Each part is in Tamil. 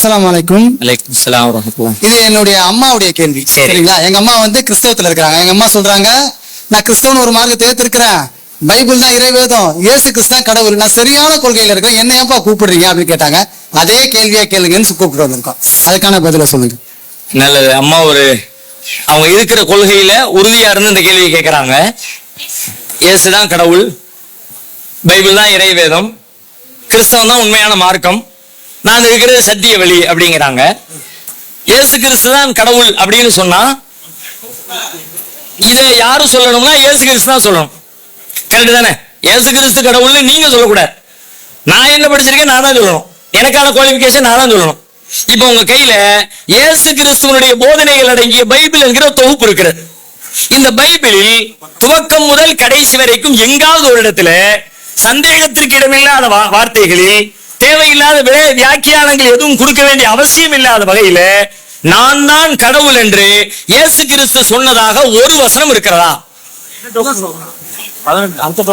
அஸ்ஸலாமு அலைக்கும். அலைக்கும் ஸலாம் வரஹ்மத்துல்லாஹ். இது என்னுடைய அம்மாவுடைய கேள்வி. சரிங்களா? எங்க அம்மா கிறிஸ்தவத்துல இருக்காங்க. எங்க அம்மா சொல்றாங்க, நான் கிறிஸ்தவன் ஒரு மார்க்கத்தை ஏத்திருக்கிறேன், பைபிள் தான் இறைவேதம், இயேசு கிறிஸ்து தான் கடவுள், நான் சரியான கொள்கையில இருக்கேன், என்ன ஏன்பா கூப்பிடுறீங்க அப்படின்னு கேட்டாங்க. அதே கேள்வியா கேளுங்கன்னு கூப்பிட்டு வந்திருக்கோம். அதுக்கான பதில சொல்லுங்க. நல்லது. அம்மா அவங்க இருக்கிற கொள்கையில உறுதியா இருந்து இந்த கேள்வியை கேட்கிறாங்க. இயேசுதான் கடவுள், பைபிள் தான் இறைவேதம், கிறிஸ்தவம் தான் உண்மையான மார்க்கம், நான் இருக்கிறது சத்திய வழி அப்படிங்கிறாங்க. இயேசு கிறிஸ்து தான் கடவுள் அப்படின்னு சொன்னா இதை யாரும் சொல்லணும்னா இயேசு கிறிஸ்து தான் சொல்லணும். கரெக்ட் தானே? இயேசு கிறிஸ்து கடவுள்னு நீங்க சொல்லக்கூடாது. நான் என்ன படிச்சிருக்கேன் நான் தான் சொல்லணும். எனக்கான குவாலிபிகேஷன் நான் தான் சொல்லணும். இப்ப உங்க கையில இயேசு கிறிஸ்துவனுடைய போதனைகள் அடங்கிய பைபிள் என்கிற தொகுப்பு இருக்கிறது. இந்த பைபிளில் துவக்கம் முதல் கடைசி வரைக்கும் எங்காவது ஒரு இடத்துல சந்தேகத்திற்கு இடமில்லாத வார்த்தைகளில் தேவையில்லாத வியாக்கியானங்கள் எதுவும் கொடுக்க வேண்டிய அவசியம் இல்லாத வகையில நான் தான் கடவுள் என்று இயேசு கிறிஸ்து சொன்னதாக ஒரு வசனம் இருக்கிறதா?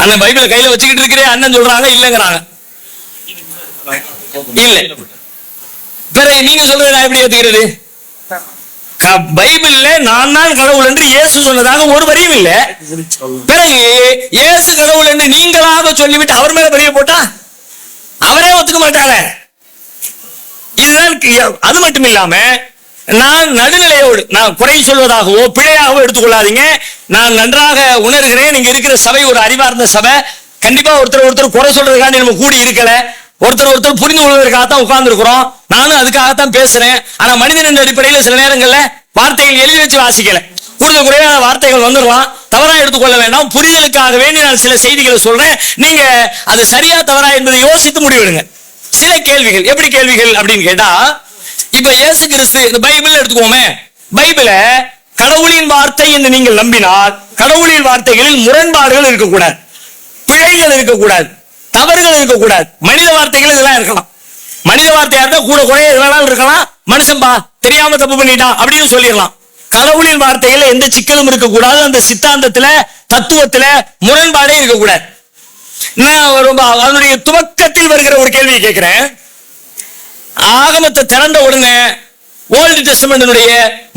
அண்ணன் பைபிளை கையில வச்சுக்கிட்டு இருக்கிறேன் அண்ணன் சொல்றாங்க இல்லங்கிறாங்க. இல்ல, பிறகு நீங்க சொல்றது நான் எப்படி ஏத்துக்கிறது? பைபிள்ல நான் தான் கடவுள் என்று இயேசு சொன்னதாக ஒரு வரியும் இல்ல. பிறகு இயேசு கடவுள் என்று நீங்களாக சொல்லிவிட்டு அவர் மேல பெரிய போட்டா அவரே ஒத்துக்க மாட்டாங்க. இதுதான். அது மட்டும் இல்லாம நான் நடுநிலையோடு, நான் குறை சொல்வதாகவோ பிழையாகவோ எடுத்துக்கொள்ளாதீங்க. நான் நன்றாக உணர்கிறேன், இங்க இருக்கிற சபை ஒரு அறிவார்ந்த சபை. கண்டிப்பா ஒருத்தர் குறை சொல்றதுக்காண்டி நம்ம கூடி இருக்கல, ஒருத்தர் புரிந்து கொள்வதற்காகத்தான் உட்கார்ந்து இருக்கிறோம். நானும் அதுக்காகத்தான் பேசுறேன். ஆனா மனிதன் என்ற அடிப்படையில் சில நேரங்கள்ல வார்த்தைகள் எழுதி வச்சு வாசிக்கல, கூடுதல் குறைவான வார்த்தைகள் வந்துடலாம். தவறா எடுத்துக்கொள்ள வேண்டாம். புரிதலுக்காக வேண்டி நான் சில செய்திகளை சொல்றேன். நீங்க அது சரியா தவறா என்பதை யோசித்து முடிவெடுங்க. சில கேள்விகள், எப்படி கேள்விகள் அப்படின்னு கேட்டா, இப்ப இயேசு கிறிஸ்து இந்த பைபிள் எடுத்துக்கோமே, பைபிளை கடவுளின் வார்த்தை என்று நீங்கள் நம்பினால் கடவுளின் வார்த்தைகளில் முரண்பாடுகள் இருக்கக்கூடாது, பிழைகள் இருக்கக்கூடாது, தவறுகள் இருக்கக்கூடாது. மனித வார்த்தைகள் இதெல்லாம் இருக்கலாம். மனித வார்த்தையா இருந்தா கூட குறைய வேணாலும் இருக்கலாம். மனுஷன்பா தெரியாம தப்பு பண்ணிட்டான் அப்படின்னு சொல்லிடலாம். கடவுளின் வார்த்தையில எந்த சிக்கலும் இருக்கக்கூடாது. அந்த சித்தாந்தத்துல தத்துவத்துல முரண்பாடே இருக்கக்கூடாது. அதனுடைய துவக்கத்தில் வருகிற ஒரு கேள்வியை கேட்கிறேன். ஆகமத்தை திறந்த உடனே ஓல்டு டெஸ்டமென்டினுடைய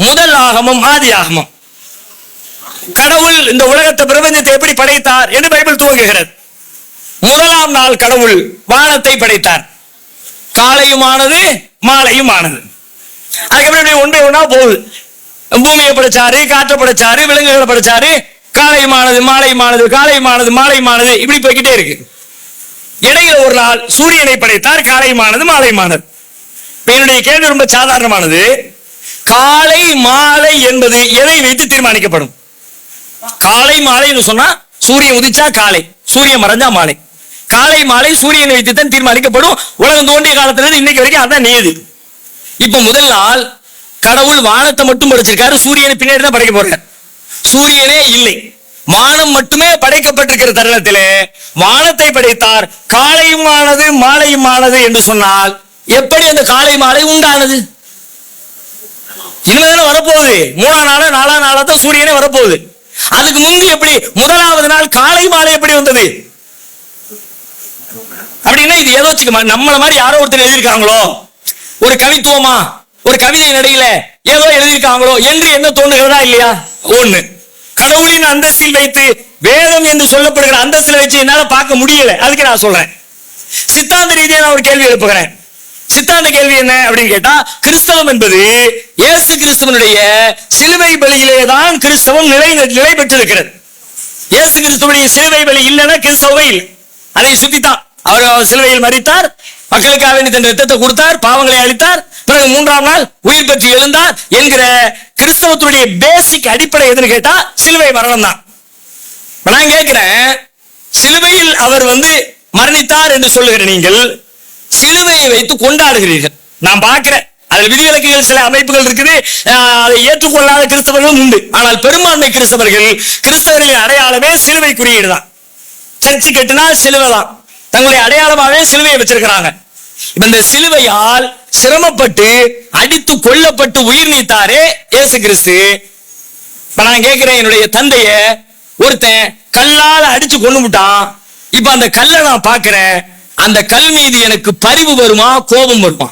முதல் ஆகமம் ஆதி ஆகமம், கடவுள் இந்த உலகத்தை பிரபஞ்சத்தை எப்படி படைத்தார் என்று பைபிள் துவங்குகிறது. முதலாம் நாள் கடவுள் வானத்தை படைத்தார், காலையுமானது மாலையுமானது. அதுக்கப்புறம் ஒன்றை ஒன்றா போகுது. பூமியை படைச்சாரு, காற்றை படைச்சாரு, விலங்குகளை படைச்சாரு, காலையுமானது மாலையுமானது, காலையுமானது மாலையுமானது, இப்படி போய்கிட்டே இருக்கு. இடையில ஒரு நாள் சூரியனை படைத்தார், காலையுமானது மாலையுமானது. என்னுடைய கேள்வி ரொம்ப சாதாரணமானது. காலை மாலை என்பது எதை வைத்து தீர்மானிக்கப்படும்? காலை மாலைன்னு சொன்னா சூரியன் உதிச்சா காலை, சூரியன் மறைஞ்சா மாலை. காலை மாலை சூரியனை வைத்து தான் தீர்மானிக்கப்படும். உலகம் தோன்றிய காலத்திலிருந்து இன்னைக்கு வரைக்கும் அதான் நியதி. இப்ப முதல் நாள் கடவுள் வானத்தை மட்டும் படைச்சிருக்காரு, சூரியனை பின்னாடி தான் படைக்க போறார். சூரியனே இல்லை, வானம் மட்டுமே படைக்கப்பட்டிருக்கிற தருணத்திலே வானத்தை படைத்தார். காலையுமானது மாலையுமானது என்று சொன்னால் எப்படி அந்த காலை மாலை உண்டானது? இனிமேதானே வரப்போகுது. 3ஆம் நாளா 4ஆம் நாளா தான் சூரியனே வரப்போகுது. அதுக்கு முந்தி எப்படி முதலாவது நாள் காலை மாலை எப்படி வந்தது? அப்படின்னா இது ஏதோ நம்மள மாதிரி யாரோ ஒருத்தர் எழுதியிருக்காங்களோ, ஒரு கவித்துவமா ஒரு கவிதை நடையில ஏதோ எழுதியிருக்காங்களோ என்று என்ன தோன்றுகிறதா இல்லையா? ஒண்ணு, கடவுளின் அந்தஸ்தில் வைத்து வேதம் என்று சொல்லப்படுகிற அந்தஸ்தில் வச்சு என்னால பார்க்க முடியல. அதுக்கு நான் சொல்றேன், சித்தாந்த ரீதியா நான் ஒரு கேள்வி எழுப்புகிறேன். சித்தாந்த கேள்வி என்ன அப்படின்னு கேட்டா, கிறிஸ்தவம் என்பது இயேசு கிறிஸ்துவனுடைய சிலுவை பலியிலே தான் கிறிஸ்தவம் நிலை பெற்றிருக்கிறது. இயேசு கிறிஸ்துவனுடைய சிலுவை பலி இல்லைன்னா கிறிஸ்தவமே இல்லை. அதை சுத்தித்தான் அவர் சிலுவையில் மரித்தார், மக்களுக்காக தன் ரத்தத்தை கொடுத்தார், பாவங்களை அளித்தார், பிறகு 3ஆம் நாள் உயிர் பெற்று எழுந்தார் என்கிற கிறிஸ்தவத்துடைய பேசிக் அடிப்படை எதுன்னு கேட்டா சிலுவை மரணம் தான். நான் கேட்கிறேன், சிலுவையில் அவர் மரணித்தார் என்று சொல்லுகிற நீங்கள் சிலுவையை வைத்து கொண்டாடுகிறீர்கள். நான் பார்க்கிறேன், அதில் விதிவிலக்குகள் சில அமைப்புகள் இருக்குது, அதை ஏற்றுக்கொள்ளாத கிறிஸ்தவர்களும் உண்டு. ஆனால் பெரும்பான்மை கிறிஸ்தவர்களின் அடையாளமே சிலுவை குறியீடு தான். சர்ச்சு கட்டினா சிலுவை தான், தங்களுடைய அடையாளமாகவே சிலுவையை வச்சிருக்கிறாங்க. இந்த சிலுவையால் சிரமப்பட்டு அடித்து கொல்லப்பட்டு உயிர் நீத்தாரே இயேசு கிறிஸ்து. நான் கேட்கிறேன், என்னுடைய தந்தைய ஒருத்தன் கல்லால் அடிச்சு கொண்டு விட்டான். இப்ப அந்த கல்லை நான் பார்க்கிறேன், அந்த கல் மீது எனக்கு பரிவு வருமா கோபம் வருமா?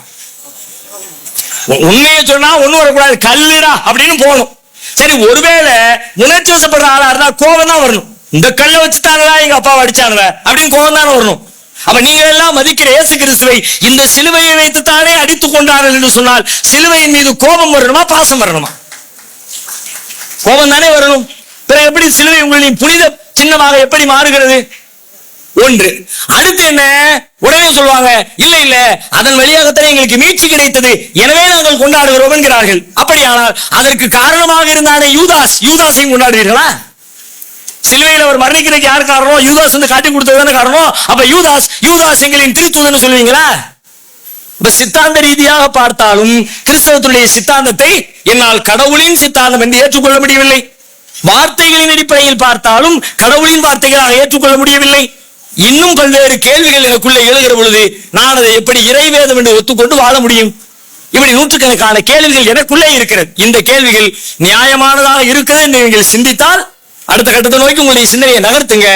உண்மையை சொன்னா ஒண்ணு வரக்கூடாது, கல்லுடா அப்படின்னு போகணும். சரி, ஒருவேளை உணர்ச்சி வசப்படுற ஆளா இருந்தா கோபம் தான் வரணும். இந்த கல்லை வச்சுட்டானடா எங்க அப்பாவை அடிச்சானுவ அப்படின்னு கோபம் தானே வரணும். அப்ப நீங்க எல்லாம் மதிக்கிற இயேசு கிறிஸ்துவை இந்த சிலுவையை வைத்துத்தானே அடித்துக் கொண்டார்கள் என்று சொன்னால் சிலுவையின் மீது கோபம் வரணுமா, பாசம் வரணுமா? கோபம் தானே வரணும். பிறகு எப்படி சிலுவை உங்களின் புனித சின்னமாக எப்படி மாறுகிறது? ஒன்று. அடுத்து என்ன? உடனே சொல்லுவாங்க, இல்ல இல்ல அதன் வழியாகத்தான் எங்களுக்கு மீட்சி கிடைத்தது, எனவே நாங்கள் கொண்டாடுகிறோம் என்கிறார்கள். அப்படியானால் அதற்கு காரணமாக இருந்தானே யூதாஸையும் கொண்டாடுவீர்களா? சிலுவையில் அவர் மரணிக்கிறதுக்கு யார் காரணம்? யூதாஸ் வந்து காட்டி கொடுத்தது காரணம். அப்ப யூதாஸ் எங்களின் திருத்தூதன் சொல்லுவீங்களா? இப்ப சித்தாந்த ரீதியாக பார்த்தாலும் கிறிஸ்தவத்துடைய சித்தாந்தத்தை என்னால் கடவுளின் சித்தாந்தம் என்று ஏற்றுக்கொள்ள முடியவில்லை. வார்த்தைகளின் அடிப்படையில் பார்த்தாலும் கடவுளின் வார்த்தைகளாக ஏற்றுக்கொள்ள முடியவில்லை. இன்னும் பல்வேறு கேள்விகள் எனக்குள்ள எழுகிற பொழுது நான் அதை எப்படி இறைவேதம் என்று ஒத்துக்கொண்டு வாழ முடியும்? இப்படி நூற்றுக்கணக்கான கேள்விகள் எனக்குள்ளே இருக்கிறது. இந்த கேள்விகள் நியாயமானதாக இருக்குது என்று நீங்கள் சிந்தித்தால் அடுத்த கட்டத்தை நோக்கி உங்களுடைய சிந்தனையை நகர்த்துங்க.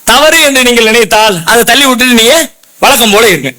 தவறு என்று நீங்கள் நினைத்தால் அதை தள்ளி விட்டுட்டு நீங்க வழக்கம் போல இருங்க.